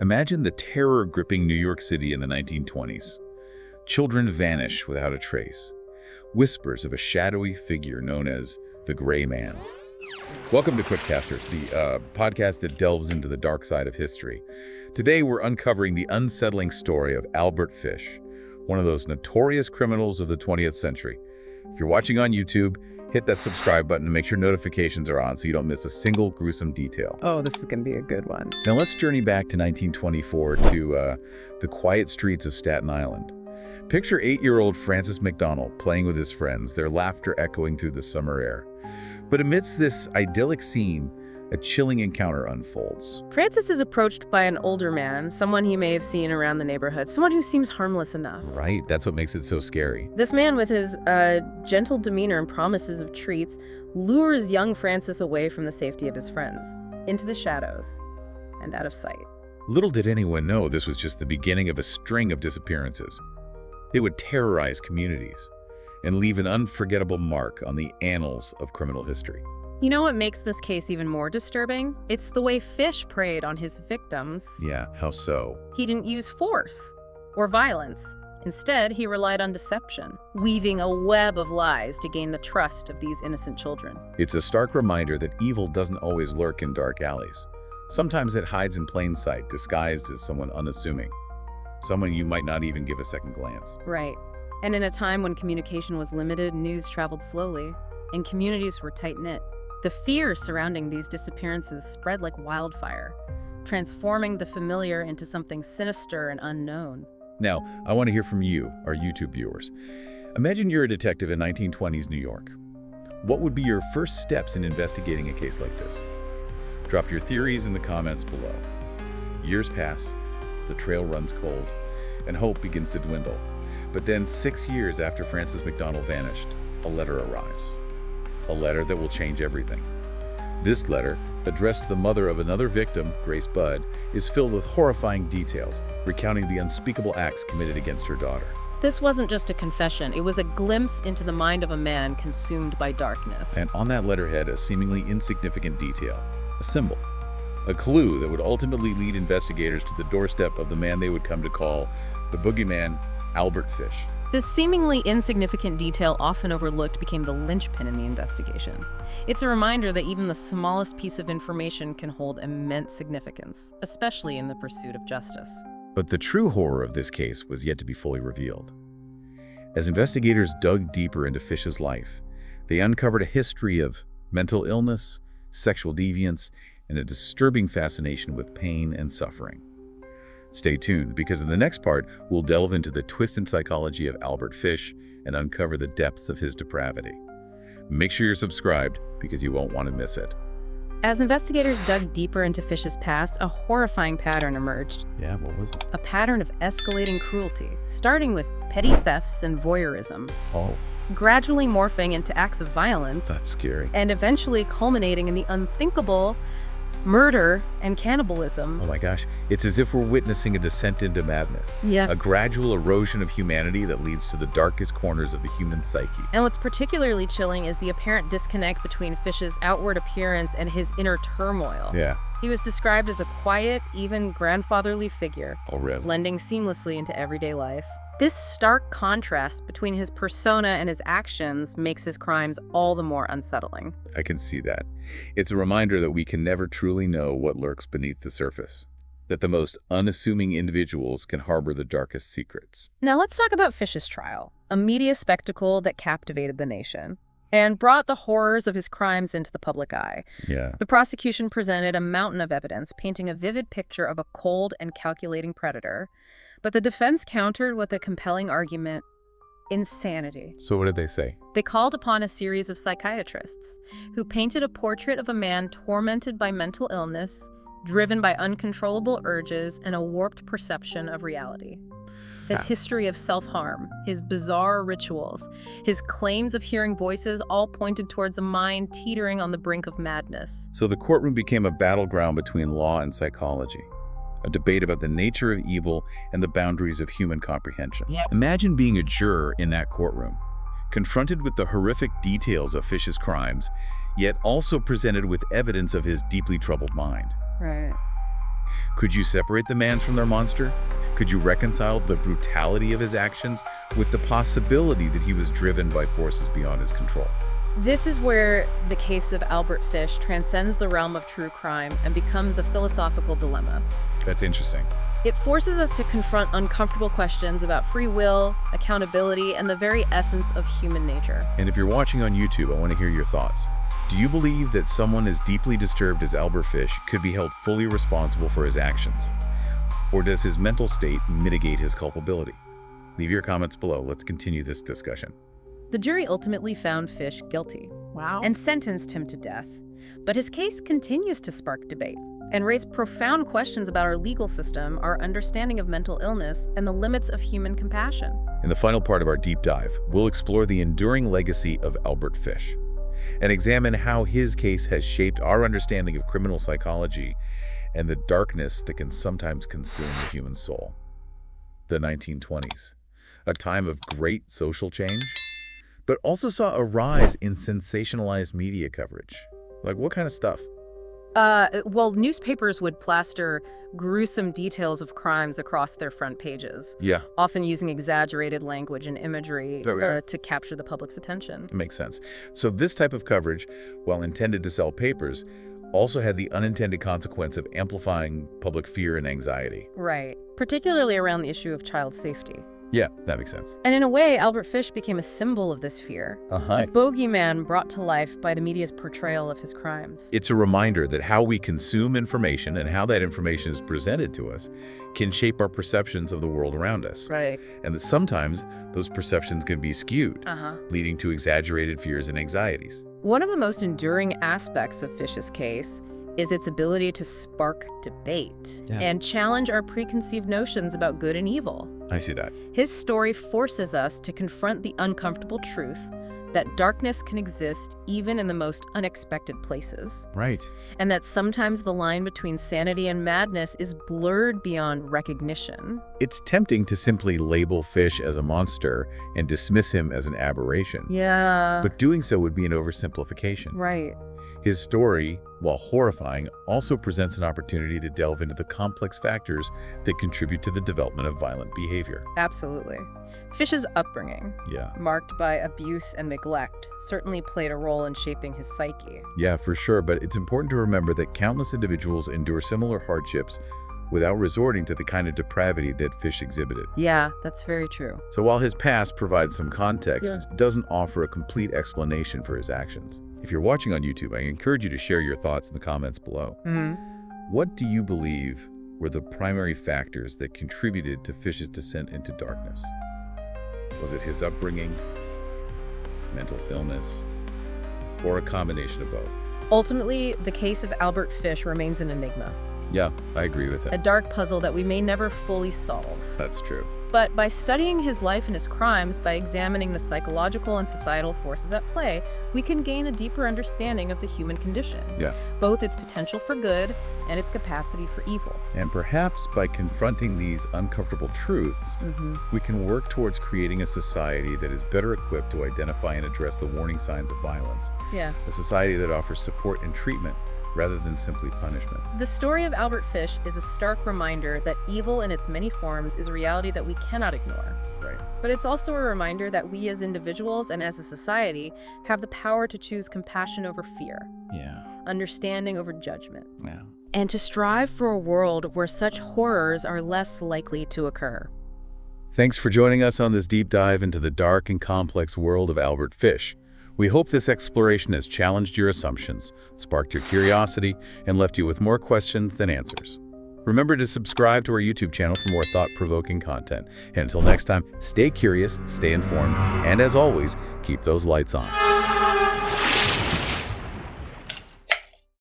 Imagine the terror gripping New York City in the 1920s. Children vanish without a trace. Whispers of a shadowy figure known as the Gray Man. Welcome to QuickCasters, the podcast that delves into the dark side of history. Today we're uncovering the unsettling story of Albert Fish, one of those notorious criminals of the 20th century. If you're watching on YouTube, hit that subscribe button and make sure notifications are on so you don't miss a single gruesome detail. Oh, this is going to be a good one. Now let's journey back to 1924 to the quiet streets of Staten Island. Picture 8-year-old Francis McDonald playing with his friends, their laughter echoing through the summer air. But amidst this idyllic scene, a chilling encounter unfolds. Francis is approached by an older man, someone he may have seen around the neighborhood, someone who seems harmless enough. Right, that's what makes it so scary. This man, with his gentle demeanor and promises of treats, lures young Francis away from the safety of his friends, into the shadows, and out of sight. Little did anyone know this was just the beginning of a string of disappearances. They would terrorize communities and leave an unforgettable mark on the annals of criminal history. You know what makes this case even more disturbing? It's the way Fish preyed on his victims. Yeah, how so? He didn't use force or violence. Instead, he relied on deception, weaving a web of lies to gain the trust of these innocent children. It's a stark reminder that evil doesn't always lurk in dark alleys. Sometimes it hides in plain sight, disguised as someone unassuming. Someone you might not even give a second glance. Right. And in a time when communication was limited, news traveled slowly, and communities were tight-knit. The fear surrounding these disappearances spread like wildfire, transforming the familiar into something sinister and unknown. Now, I want to hear from you, our YouTube viewers. Imagine you're a detective in 1920s New York. What would be your first steps in investigating a case like this? Drop your theories in the comments below. Years pass, the trail runs cold, and hope begins to dwindle. But then 6 years after Francis McDonald vanished, a letter arrives. A letter that will change everything. This letter, addressed to the mother of another victim, Grace Budd, is filled with horrifying details, recounting the unspeakable acts committed against her daughter. This wasn't just a confession, it was a glimpse into the mind of a man consumed by darkness. And on that letterhead, a seemingly insignificant detail, a symbol, a clue that would ultimately lead investigators to the doorstep of the man they would come to call the Boogey Man, Albert Fish. This seemingly insignificant detail, often overlooked, became the linchpin in the investigation. It's a reminder that even the smallest piece of information can hold immense significance, especially in the pursuit of justice. But the true horror of this case was yet to be fully revealed. As investigators dug deeper into Fish's life, they uncovered a history of mental illness, sexual deviance, and a disturbing fascination with pain and suffering. Stay tuned, because in the next part, we'll delve into the twisted psychology of Albert Fish and uncover the depths of his depravity. Make sure you're subscribed, because you won't want to miss it. As investigators dug deeper into Fish's past, a horrifying pattern emerged. Yeah, what was it? A pattern of escalating cruelty, starting with petty thefts and voyeurism, Oh, gradually morphing into acts of violence, that's scary. and eventually culminating in the unthinkable murder and cannibalism. Oh my gosh, it's as if we're witnessing a descent into madness. Yeah. A gradual erosion of humanity that leads to the darkest corners of the human psyche. And what's particularly chilling is the apparent disconnect between Fish's outward appearance and his inner turmoil. Yeah, He was described as a quiet, even grandfatherly figure, already. blending seamlessly into everyday life. This stark contrast between his persona and his actions makes his crimes all the more unsettling. I can see that. It's a reminder that we can never truly know what lurks beneath the surface, that the most unassuming individuals can harbor the darkest secrets. Now let's talk about Fish's trial, a media spectacle that captivated the nation and brought the horrors of his crimes into the public eye. Yeah. The prosecution presented a mountain of evidence, painting a vivid picture of a cold and calculating predator, but the defense countered with a compelling argument: insanity. So what did they say? They called upon a series of psychiatrists who painted a portrait of a man tormented by mental illness, driven by uncontrollable urges and a warped perception of reality. His history of self-harm, his bizarre rituals, his claims of hearing voices all pointed towards a mind teetering on the brink of madness. So the courtroom became a battleground between law and psychology, a debate about the nature of evil and the boundaries of human comprehension. Yep. Imagine being a juror in that courtroom, confronted with the horrific details of Fish's crimes, yet also presented with evidence of his deeply troubled mind. Right. Could you separate the man from their monster? Could you reconcile the brutality of his actions with the possibility that he was driven by forces beyond his control? This is where the case of Albert Fish transcends the realm of true crime and becomes a philosophical dilemma. That's interesting. It forces us to confront uncomfortable questions about free will, accountability, and the very essence of human nature. And if you're watching on YouTube, I want to hear your thoughts. Do you believe that someone as deeply disturbed as Albert Fish could be held fully responsible for his actions? Or does his mental state mitigate his culpability? Leave your comments below. Let's continue this discussion. The jury ultimately found Fish guilty. Wow. And sentenced him to death. But his case continues to spark debate and raise profound questions about our legal system, our understanding of mental illness, and the limits of human compassion. In the final part of our deep dive, we'll explore the enduring legacy of Albert Fish and examine how his case has shaped our understanding of criminal psychology and the darkness that can sometimes consume the human soul. The 1920s, a time of great social change, but also saw a rise in sensationalized media coverage. Like what kind of stuff? Well, newspapers would plaster gruesome details of crimes across their front pages, Yeah, often using exaggerated language and imagery Okay. to capture the public's attention. it makes sense. So this type of coverage, while intended to sell papers, also had the unintended consequence of amplifying public fear and anxiety. Right. Particularly around the issue of child safety. Yeah, that makes sense. And in a way, Albert Fish became a symbol of this fear. A Boogey Man brought to life by the media's portrayal of his crimes. It's a reminder that how we consume information and how that information is presented to us can shape our perceptions of the world around us. Right. And that sometimes those perceptions can be skewed, Uh-huh. leading to exaggerated fears and anxieties. One of the most enduring aspects of Fish's case is its ability to spark debate and challenge our preconceived notions about good and evil. I see that. His story forces us to confront the uncomfortable truth that darkness can exist even in the most unexpected places, Right. and that sometimes the line between sanity and madness is blurred beyond recognition. It's tempting to simply label Fish as a monster and dismiss him as an aberration. Yeah. But doing so would be an oversimplification. Right. His story, while horrifying, also presents an opportunity to delve into the complex factors that contribute to the development of violent behavior. Absolutely. Fish's upbringing, Yeah. marked by abuse and neglect, certainly played a role in shaping his psyche. Yeah, for sure, but it's important to remember that countless individuals endure similar hardships without resorting to the kind of depravity that Fish exhibited. Yeah, that's very true. So while his past provides some context, Yeah. it doesn't offer a complete explanation for his actions. If you're watching on YouTube, I encourage you to share your thoughts in the comments below. What do you believe were the primary factors that contributed to Fish's descent into darkness? Was it his upbringing, mental illness, or a combination of both? Ultimately, the case of Albert Fish remains an enigma, Yeah, I agree with a it. dark puzzle that we may never fully solve. That's true. But by studying his life and his crimes, by examining the psychological and societal forces at play, we can gain a deeper understanding of the human condition, Yeah. both its potential for good and its capacity for evil. And perhaps by confronting these uncomfortable truths, we can work towards creating a society that is better equipped to identify and address the warning signs of violence. Yeah. A society that offers support and treatment rather than simply punishment. The story of Albert Fish is a stark reminder that evil in its many forms is a reality that we cannot ignore. Right. But it's also a reminder that we as individuals and as a society have the power to choose compassion over fear, Yeah. understanding over judgment, Yeah. and to strive for a world where such horrors are less likely to occur. Thanks for joining us on this deep dive into the dark and complex world of Albert Fish. We hope this exploration has challenged your assumptions, sparked your curiosity, and left you with more questions than answers. Remember to subscribe to our YouTube channel for more thought-provoking content. And until next time, stay curious, stay informed, and as always, keep those lights on.